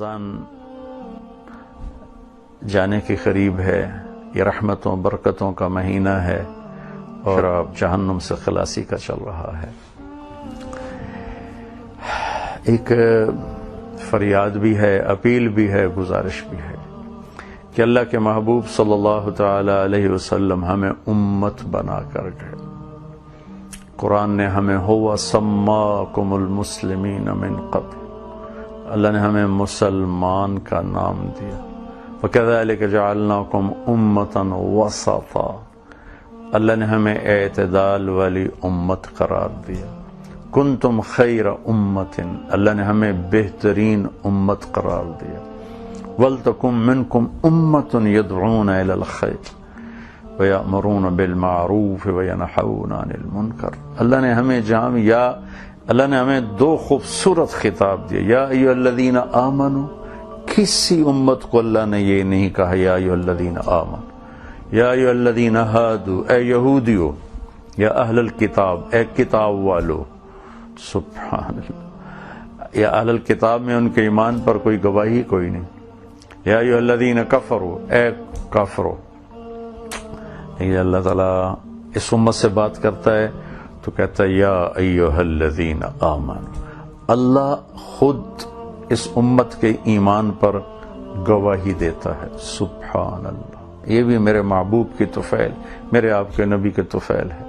رمضان جانے کے قریب ہے، یہ رحمتوں برکتوں کا مہینہ ہے اور اب جہنم سے خلاصی کا چل رہا ہے۔ ایک فریاد بھی ہے، اپیل بھی ہے، گزارش بھی ہے کہ اللہ کے محبوب صلی اللہ تعالی علیہ وسلم ہمیں امت بنا کر گئے۔ قرآن نے ہمیں ہوا سماکم المسلمین من قبل، اللہ نے ہمیں مسلمان کا نام دیا۔ وَكَذَلِكَ جَعَلْنَاكُمْ أُمَّةً وَسَطًا، اللہ نے ہمیں اعتدال والی امت قرار دیا۔ كُنْتُمْ خَيْرَ أُمَّةٍ، اللہ نے ہمیں بہترین امت قرار دیا۔ وَلْتَكُنْ مِنْكُمْ أُمَّةٌ يَدْعُونَ إِلَى الْخَيْرِ وَيَأْمُرُونَ بِالْمَعْرُوفِ وَيَنْهَوْنَ عَنِ الْمُنْكَرِ، اللہ نے ہمیں دو خوبصورت خطاب دیے۔ یا ایھا الذین آمنوا، کسی امت کو اللہ نے یہ نہیں کہا یا ایھا الذین آمنوا، یا ایھا الذین ہادوا، اے یہودیو، یا اہل الکتاب، اے کتاب والو۔ سبحان اللہ، یا اہل الکتاب میں ان کے ایمان پر کوئی گواہی کوئی نہیں۔ یا ایھا الذین کفروا، اے کافرو۔ یہ اللہ تعالیٰ اس امت سے بات کرتا ہے تو کہتا ہے یا ایھا الذین آمنوا، اللہ خود اس امت کے ایمان پر گواہی دیتا ہے۔ سبحان اللہ، یہ بھی میرے محبوب کی طفیل، میرے آپ کے نبی کے طفیل ہے۔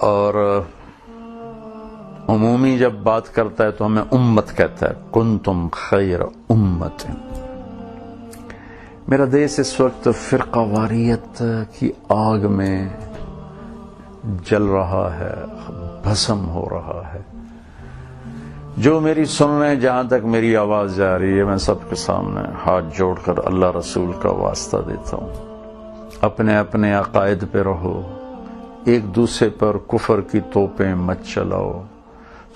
اور عمومی جب بات کرتا ہے تو ہمیں امت کہتا ہے، کنتم خیر امت۔ میرا دیش اس وقت فرقہ واریت کی آگ میں جل رہا ہے، بھسم ہو رہا ہے۔ جو میری سن رہے ہیں، جہاں تک میری آواز جا رہی ہے، میں سب کے سامنے ہاتھ جوڑ کر اللہ رسول کا واسطہ دیتا ہوں، اپنے اپنے عقائد پہ رہو، ایک دوسرے پر کفر کی توپیں مت چلاؤ۔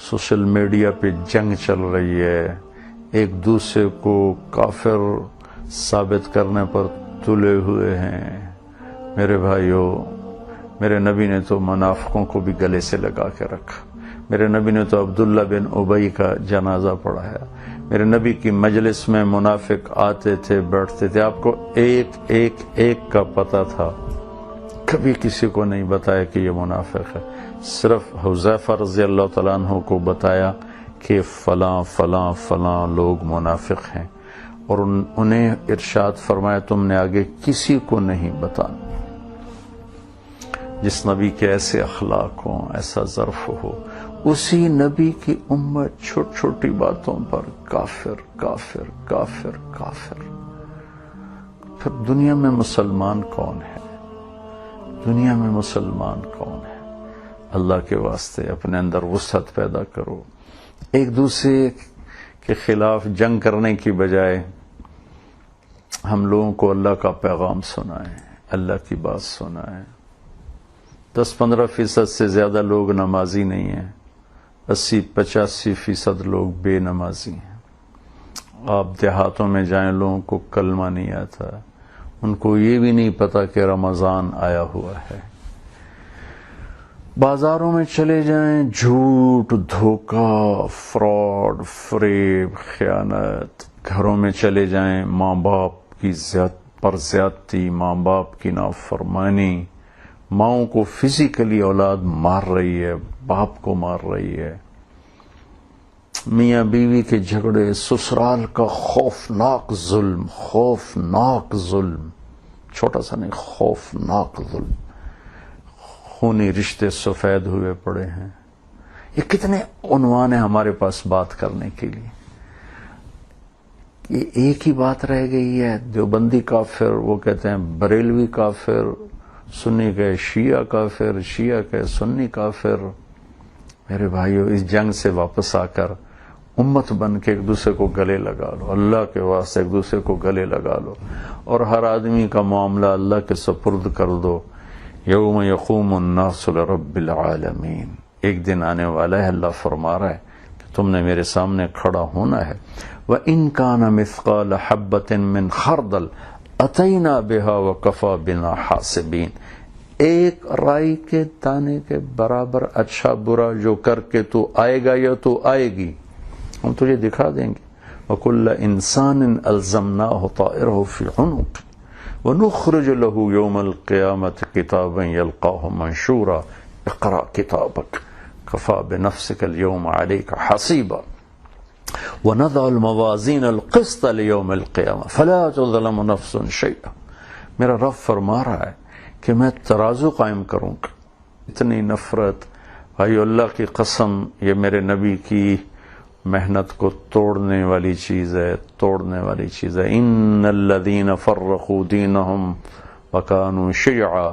سوشل میڈیا پہ جنگ چل رہی ہے، ایک دوسرے کو کافر ثابت کرنے پر تلے ہوئے ہیں۔ میرے بھائیوں، میرے نبی نے تو منافقوں کو بھی گلے سے لگا کے رکھا۔ میرے نبی نے تو عبداللہ بن ابی کا جنازہ پڑھایا۔ میرے نبی کی مجلس میں منافق آتے تھے، بیٹھتے تھے، آپ کو ایک کا پتہ تھا، کبھی کسی کو نہیں بتایا کہ یہ منافق ہے۔ صرف حذیفہ رضی اللہ تعالیٰ عنہ کو بتایا کہ فلاں فلاں فلاں لوگ منافق ہیں، اور انہیں ارشاد فرمایا تم نے آگے کسی کو نہیں بتانا۔ جس نبی کے ایسے اخلاق ہوں، ایسا ظرف ہو، اسی نبی کی امت چھوٹی چھوٹی باتوں پر کافر کافر کافر کافر۔ پھر دنیا میں مسلمان کون ہے؟ دنیا میں مسلمان کون ہے؟ اللہ کے واسطے اپنے اندر وسعت پیدا کرو، ایک دوسرے کے خلاف جنگ کرنے کی بجائے ہم لوگوں کو اللہ کا پیغام سنائیں، اللہ کی بات سنائیں۔ 10-15% سے زیادہ لوگ نمازی نہیں ہیں، 80-85% لوگ بے نمازی ہیں۔ آپ دیہاتوں میں جائیں، لوگوں کو کلمہ نہیں آتا، ان کو یہ بھی نہیں پتا کہ رمضان آیا ہوا ہے۔ بازاروں میں چلے جائیں، جھوٹ، دھوکہ، فراڈ، فریب، خیانت۔ گھروں میں چلے جائیں، ماں باپ کی پر زیادتی، ماں باپ کی نافرمانی، ماؤں کو فزیکلی اولاد مار رہی ہے، باپ کو مار رہی ہے، میاں بیوی کے جھگڑے، سسرال کا خوفناک ظلم، خوفناک ظلم، چھوٹا سا نہیں، خوفناک ظلم، خونی رشتے سفید ہوئے پڑے ہیں۔ یہ کتنے عنوان ہیں ہمارے پاس بات کرنے کے لیے، یہ ایک ہی بات رہ گئی ہے۔ دیوبندی کافر، وہ کہتے ہیں بریلوی کافر، سنی کہے شیعہ کافر، شیعہ کہے سنی کافر۔ میرے بھائیو، اس جنگ سے واپس آ کر امت بن کے ایک دوسرے کو گلے لگا لو، اللہ کے واسطے ایک دوسرے کو گلے لگا لو، اور ہر آدمی کا معاملہ اللہ کے سپرد کر دو۔ یوم یقوم الناس لرب العالمین، ایک دن آنے والا ہے، اللہ فرما رہا ہے کہ تم نے میرے سامنے کھڑا ہونا ہے۔ وَإِن كَانَ مِثْقَالَ حَبَّةٍ مِّنْ خَرْدَلٍ أَتَيْنَا بِهَا وَكَفَى بِنَا حَاسِبِينَ، ایک رائی کے دانے کے برابر اچھا برا جو کر کے تو آئے گا یا تو آئے گی، ہم تجھے دکھا دیں گے۔ وَكُلَّ إِنسَانٍ أَلْزَمْنَاهُ طَائِرَهُ فِي عُنُقِهِ وَنُخْرِجُ لَهُ يَوْمَ الْقِيَامَةِ كِتَابًا يَلْقَاهُ مَنشُورًا اقْرَأْ كِتَابَكَ كَفَى بِنَفْسِكَ الْيَوْمَ عَلَيْكَ حَسِيبًا وَنَضَعُ الْمَوَازِينَ الْقِسْطَ لِيَوْمِ الْقِيَامَةِ فَلَا تُظْلَمُ نَفْسٌ شَيْئًا۔ میرا رب فرما رہا ہے کہ میں ترازو قائم کروں گا۔ اتنی نفرت، بھائی اللہ کی قسم، یہ میرے نبی کی محنت کو توڑنے والی چیز ہے، توڑنے والی چیز ہے۔ ان الذین فرقوا دینہم وکانوا شیعا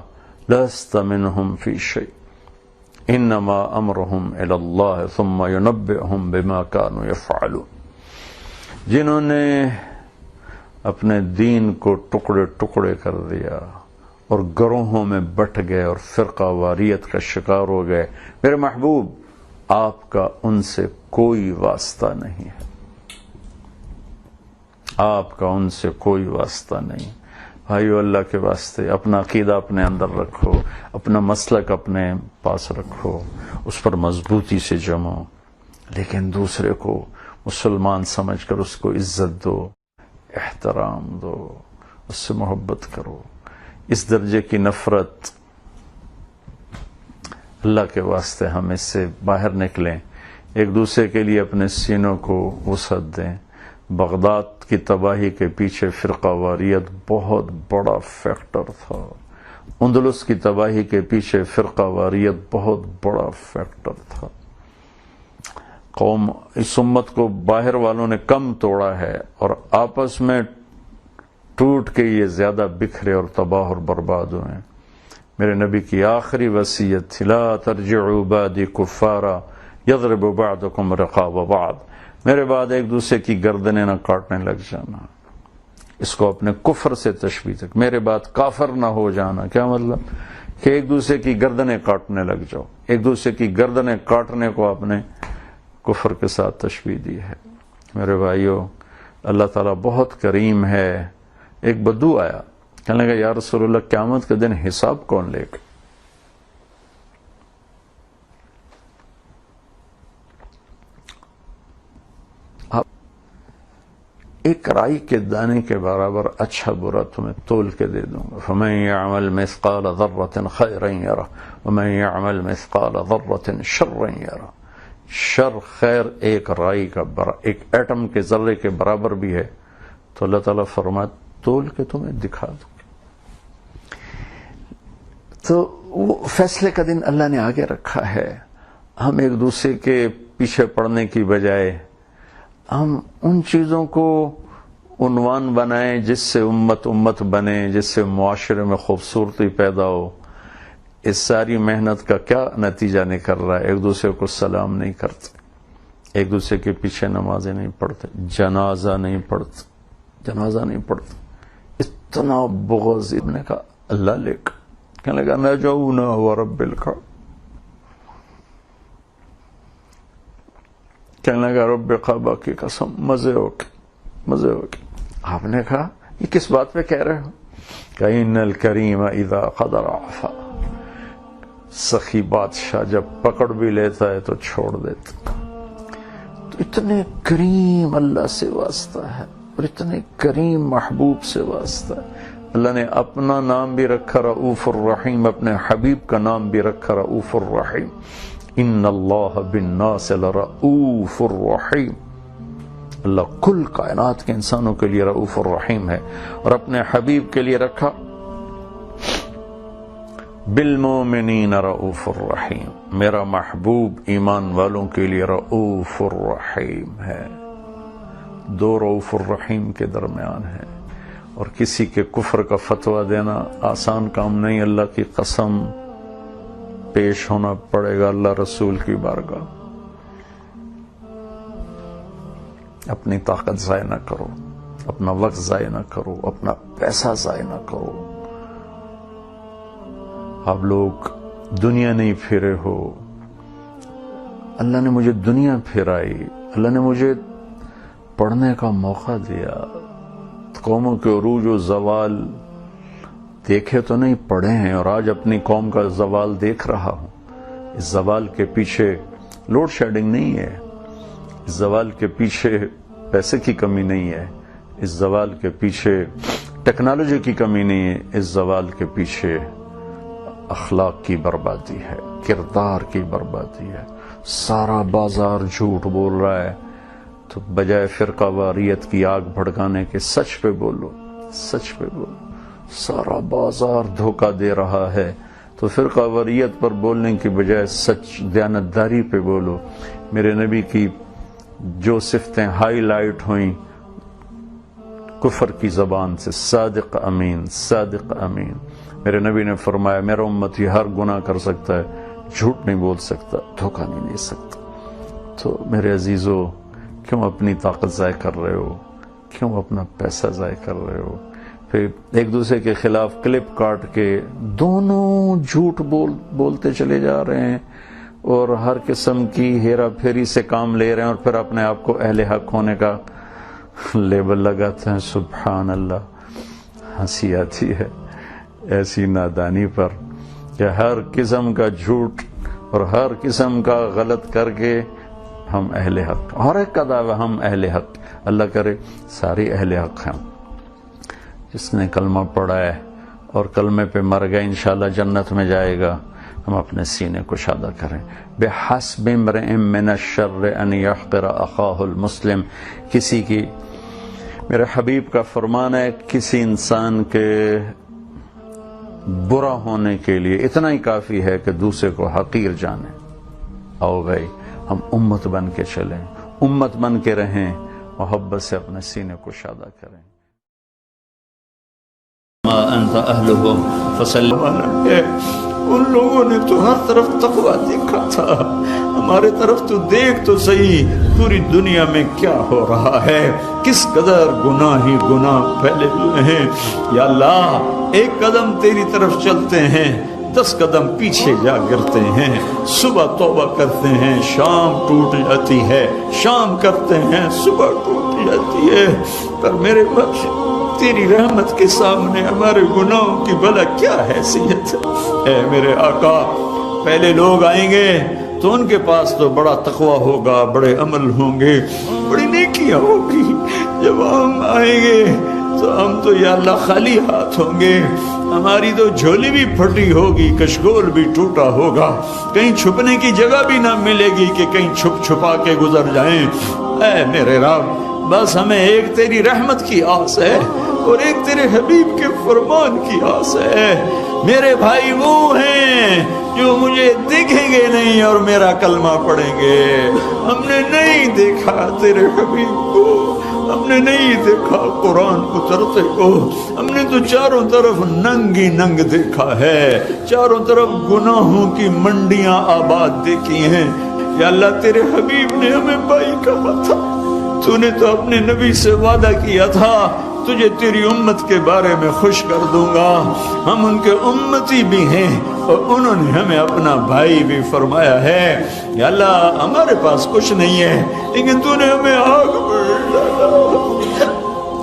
لست منہم فی شیء انما امرہم الی اللہ ثم ینبئہم بما کانوا یفعلون۔ جنہوں نے اپنے دین کو ٹکڑے ٹکڑے کر دیا اور گروہوں میں بٹ گئے اور فرقہ واریت کا شکار ہو گئے، میرے محبوب آپ کا ان سے کوئی واسطہ نہیں ہے، آپ کا ان سے کوئی واسطہ نہیں۔ بھائیو، اللہ کے واسطے اپنا عقیدہ اپنے اندر رکھو، اپنا مسلک اپنے پاس رکھو، اس پر مضبوطی سے جمو، لیکن دوسرے کو مسلمان سمجھ کر اس کو عزت دو، احترام دو، اس سے محبت کرو۔ اس درجے کی نفرت، اللہ کے واسطے ہم اس سے باہر نکلیں، ایک دوسرے کے لیے اپنے سینوں کو وسعت دیں۔ بغداد کی تباہی کے پیچھے فرقہ واریت بہت بڑا فیکٹر تھا، اندلس کی تباہی کے پیچھے فرقہ واریت بہت بڑا فیکٹر تھا۔ قوم، اس امت کو باہر والوں نے کم توڑا ہے اور آپس میں ٹوٹ کے یہ زیادہ بکھرے اور تباہ اور برباد ہوئے ہیں۔ میرے نبی کی آخری وصیت تھی، لا ترجعوا بعدی کفارا یضرب بعضکم رقاب بعض، میرے بعد ایک دوسرے کی گردنیں نہ کاٹنے لگ جانا۔ اس کو اپنے کفر سے تشبیہ تک، میرے بعد کافر نہ ہو جانا۔ کیا مطلب؟ کہ ایک دوسرے کی گردنیں کاٹنے لگ جاؤ، ایک دوسرے کی گردنیں کاٹنے کو آپ نے کفر کے ساتھ تشبیہ دی ہے۔ میرے بھائیو، اللہ تعالیٰ بہت کریم ہے۔ ایک بدو آیا، کہنے لگا یا رسول اللہ قیامت کے دن حساب کون لے گا؟ ایک رائی کے دانے کے برابر اچھا برا تمہیں تول کے دے دوں گا۔ فَمَن يَعْمَلْ مِثْقَالَ ذَرَّةٍ خَيْرًا يَرَهُ وَمَن يَعْمَلْ مِثْقَالَ ذَرَّةٍ شَرًّا يَرَهُ۔ شر خیر ایک رائی کا ایک ایٹم کے ذرے کے برابر بھی ہے، تو اللہ تعالیٰ فرماتا تول کے تمہیں دکھا دوں گا۔ تو وہ فیصلے کا دن اللہ نے آگے رکھا ہے۔ ہم ایک دوسرے کے پیچھے پڑنے کی بجائے ہم ان چیزوں کو عنوان بنائیں جس سے امت بنے، جس سے معاشرے میں خوبصورتی پیدا ہو۔ اس ساری محنت کا کیا نتیجہ نکل رہا ہے؟ ایک دوسرے کو سلام نہیں کرتے، ایک دوسرے کے پیچھے نمازیں نہیں پڑھتے، جنازہ نہیں پڑھتے۔ اتنا بغض ابن کا اللہ لے کر کہنے لگا نجونا ورب الکعبہ، کہنے لگا رب کعبہ کی قسم، مزے ہو کے۔ آپ نے کہا یہ کس بات پہ کہہ رہے ہو؟ کہ ان الکریم اذا قدر عفا، سخی بادشاہ جب پکڑ بھی لیتا ہے تو چھوڑ دیتا۔ تو اتنے کریم اللہ سے واسطہ ہے اور اتنے کریم محبوب سے واسطہ ہے۔ اللہ نے اپنا نام بھی رکھا رؤوف الرحیم، اپنے حبیب کا نام بھی رکھا رؤوف الرحیم۔ ان اللہ بالناس لرؤوف الرحیم، اللہ کل کائنات کے انسانوں کے لیے رؤوف الرحیم ہے، اور اپنے حبیب کے لیے رکھا بالمومنین رؤوف الرحیم، میرا محبوب ایمان والوں کے لیے رؤوف الرحیم ہے۔ دو رؤوف الرحیم کے درمیان ہے، اور کسی کے کفر کا فتویٰ دینا آسان کام نہیں۔ اللہ کی قسم، پیش ہونا پڑے گا اللہ رسول کی بارگاہ۔ اپنی طاقت ضائع نہ کرو، اپنا وقت ضائع نہ کرو، اپنا پیسہ ضائع نہ کرو۔ آپ لوگ دنیا نہیں پھرے ہو، اللہ نے مجھے دنیا پھرائی، اللہ نے مجھے پڑھنے کا موقع دیا، قوموں کے عروج و زوال دیکھے تو نہیں، پڑھے ہیں، اور آج اپنی قوم کا زوال دیکھ رہا ہوں۔ اس زوال کے پیچھے لوڈ شیڈنگ نہیں ہے، اس زوال کے پیچھے پیسے کی کمی نہیں ہے، اس زوال کے پیچھے ٹیکنالوجی کی کمی نہیں ہے، اس زوال کے پیچھے اخلاق کی بربادی ہے، کردار کی بربادی ہے۔ سارا بازار جھوٹ بول رہا ہے، تو بجائے فرقہ واریت کی آگ بھڑکانے کے سچ پہ بولو، سچ پہ بولو۔ سارا بازار دھوکہ دے رہا ہے تو فرقہ واریت پر بولنے کی بجائے سچ دیانتداری پہ بولو۔ میرے نبی کی جو صفتیں ہائی لائٹ ہوئیں کفر کی زبان سے، صادق امین، صادق امین۔ میرے نبی نے فرمایا میرا امتی ہر گناہ کر سکتا ہے، جھوٹ نہیں بول سکتا، دھوکہ نہیں دے سکتا۔ تو میرے عزیزو، کیوں اپنی طاقت ضائع کر رہے ہو؟ کیوں اپنا پیسہ ضائع کر رہے ہو؟ پھر ایک دوسرے کے خلاف کلپ کاٹ کے دونوں جھوٹ بولتے چلے جا رہے ہیں اور ہر قسم کی ہیرا پھیری سے کام لے رہے ہیں، اور پھر اپنے آپ کو اہل حق ہونے کا لیبل لگاتے ہیں۔ سبحان اللہ، ہنسی آتی ہے ایسی نادانی پر کہ ہر قسم کا جھوٹ اور ہر قسم کا غلط کر کے ہم اہل حق، ہر ایک کا دعویٰ ہم اہل حق۔ اللہ کرے ساری اہل حق ہیں۔ جس نے کلمہ پڑھا ہے اور کلمے پہ مر گیا انشاءاللہ جنت میں جائے گا۔ ہم اپنے سینے کو شادہ کریں۔ بِحَسْبِ امْرِئٍ مِّنَ الشَّرِّ أَن يَحْقِرَ أَخَاهُ الْمُسْلِمَ، کسی کی، میرے حبیب کا فرمان ہے، کسی انسان کے برا ہونے کے لیے اتنا ہی کافی ہے کہ دوسرے کو حقیر جانے۔ آؤ بھائی ہم امت بن کے چلیں، امت بن کے رہیں، محبت سے اپنے سینے کو شادہ کریں۔ ما انت اہلہ فسلم۔ ان لوگوں نے تو ہر طرف تقویٰ دیکھا تھا، ہمارے طرف تو دیکھ تو صحیح پوری دنیا میں کیا ہو رہا ہے، کس قدر گناہ ہی گناہ پھیلے ہوئے ہیں۔ یا اللہ ایک قدم تیری طرف چلتے ہیں 10 قدم پیچھے جا گرتے ہیں، صبح توبہ کرتے ہیں شام ٹوٹ جاتی ہے، شام کرتے ہیں صبح ٹوٹ جاتی ہے۔ پر میرے بخش تیری رحمت کے سامنے ہمارے گناہوں کی بھلا کیا حیثیت ہے۔ اے میرے آقا، پہلے لوگ آئیں گے تو ان کے پاس تو بڑا تقویٰ ہوگا، بڑے عمل ہوں گے، بڑی نیکیاں ہوگی۔ جب ہم آئیں گے تو ہم تو یا اللہ خالی ہاتھ ہوں گے، ہماری تو جھولی بھی پھٹی ہوگی، کشگول بھی ٹوٹا ہوگا، کہیں چھپنے کی جگہ بھی نہ ملے گی کہ کہیں چھپ چھپا کے گزر جائیں۔ اے میرے رب، بس ہمیں ایک تیری رحمت کی آس ہے اور ایک تیرے حبیب کے فرمان کی آس ہے۔ میرے بھائی وہ ہیں جو مجھے دیکھیں گے نہیں اور میرا کلمہ پڑھیں گے۔ ہم نے نہیں دیکھا تیرے حبیب کو، ہم نے نہیں دیکھا قرآن اترتے کو، ہم نے تو چاروں طرف ننگ ہی ننگ دیکھا ہے، چاروں طرف گناہوں کی منڈیاں آباد دیکھی ہیں۔ یا اللہ تیرے حبیب نے ہمیں بھائی کہا تھا، تو نے تو اپنے نبی سے وعدہ کیا تھا تجھے تیری امت کے بارے میں خوش کر دوں گا۔ ہم ان کے امتی بھی ہیں اور انہوں نے ہمیں اپنا بھائی بھی فرمایا ہے۔ یا اللہ ہمارے پاس کچھ نہیں ہے لیکن تو نے ہمیں آگ میں ڈالا۔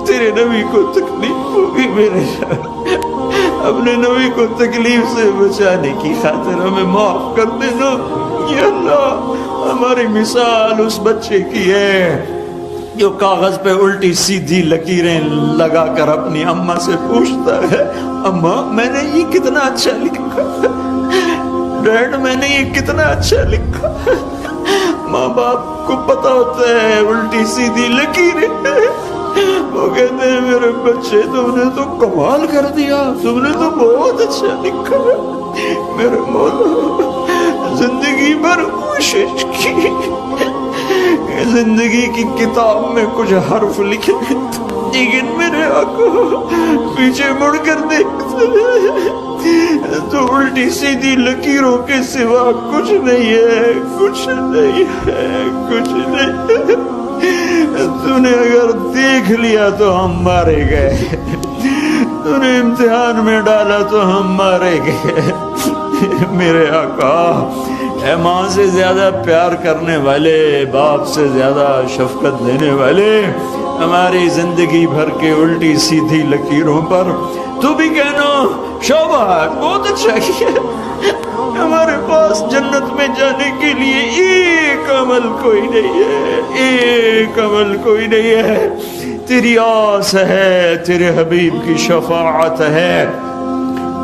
تیرے نبی کو تکلیف ہوگی میرے اپنے نبی کو تکلیف سے بچانے کی خاطر ہمیں معاف کر دینا۔ یا اللہ ہماری مثال اس بچے کی ہے جو کاغذ پہ الٹی سیدھی لکیریں لگا کر اپنی اماں سے پوچھتا ہے اماں میں نے یہ کتنا اچھا لکھا، ڈیڈ میں نے یہ کتنا اچھا لکھا۔ ماں باپ کو پتا ہوتا ہے الٹی سیدھی لکیریں، وہ کہتے ہیں میرے بچے تم نے تو کمال کر دیا، تم نے تو بہت اچھا لکھا۔ میرے مولا زندگی بھر کوشش کی، زندگی کی کتاب میں کچھ حرف لکھے لیکن میرے آقا پیچھے مڑ کر دیکھتے تو الٹی سیدھی لکیروں کے سوا کچھ نہیں ہے، کچھ نہیں ہے، کچھ نہیں ہے۔ تو نے اگر دیکھ لیا تو ہم مارے گئے، تو نے امتحان میں ڈالا تو ہم مارے گئے۔ میرے آقا اے ماں سے زیادہ پیار کرنے والے، باپ سے زیادہ شفقت دینے والے، ہماری زندگی بھر کے الٹی سیدھی لکیروں پر تو بھی کہنا شاباش بہت اچھا کیا. ہمارے پاس جنت میں جانے کے لیے ایک عمل کوئی نہیں ہے, ایک عمل کوئی نہیں ہے. تیری آس ہے, تیرے حبیب کی شفاعت ہے.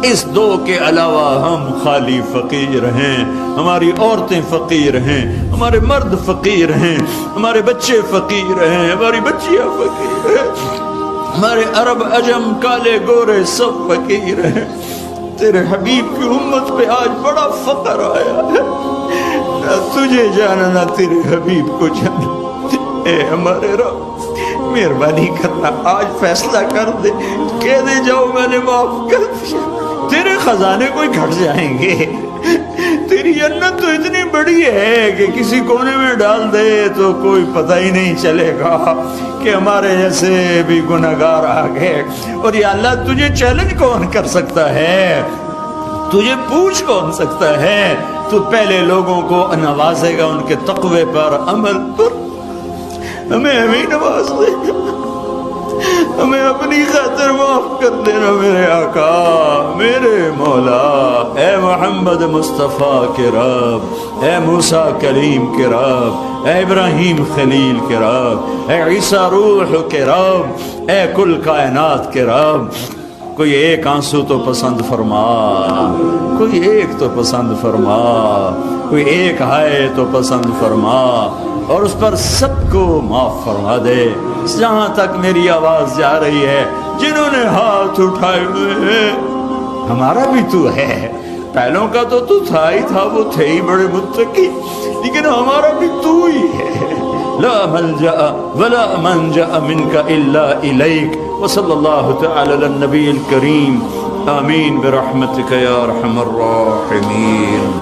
اس دو کے علاوہ ہم خالی فقیر ہیں. ہماری عورتیں فقیر ہیں, ہمارے مرد فقیر ہیں, ہمارے بچے فقیر ہیں, ہماری بچیاں فقیر ہیں, ہمارے عرب عجم کالے گورے سب فقیر ہیں. تیرے حبیب کی امت پہ آج بڑا فقر آیا ہے. نہ تجھے جانا نہ تیرے حبیب کو جانا. اے ہمارے رب مہربانی کرنا, آج فیصلہ کر دے, کہہ دے جاؤ میں نے معاف کر دیا. تیرے خزانے کوئی گھٹ جائیں گے. تیری جنت تو اتنی بڑی ہے کہ کسی کونے میں ڈال دے تو کوئی پتہ ہی نہیں چلے گا کہ ہمارے جیسے بھی گناہگار آ گئے. اور یا اللہ تجھے چیلنج کون کر سکتا ہے, تجھے پوچھ کون سکتا ہے. تو پہلے لوگوں کو نوازے گا ان کے تقوی پر, عمل پر. ہمیں نواز دے, ہمیں اپنی خاطر معاف کر دینا میرے آقا, میرے مولا. اے محمد مصطفیٰ کے رب, اے موسیٰ کلیم کے رب, اے ابراہیم خلیل کے رب, اے عیسیٰ روح کے رب, اے کل کائنات کے رب, کوئی ایک آنسو تو پسند فرما, کوئی ایک تو پسند فرما, کوئی ایک ہائے تو پسند فرما, اور اس پر سب کو معاف فرما دے. جہاں تک میری آواز جا رہی ہے, جنہوں نے ہاتھ اٹھائے ہوئے ہیں, ہمارا بھی تو ہے. پہلوں کا تو تھا ہی تھا, وہ تھے ہی بڑے متقی, لیکن ہمارا بھی تو ہی ہے. لا ملجأ ولا منجأ منك الا الیک. وصلی اللہ تعالی علی النبی الکریم. آمین برحمتک یا ارحم الراحمین.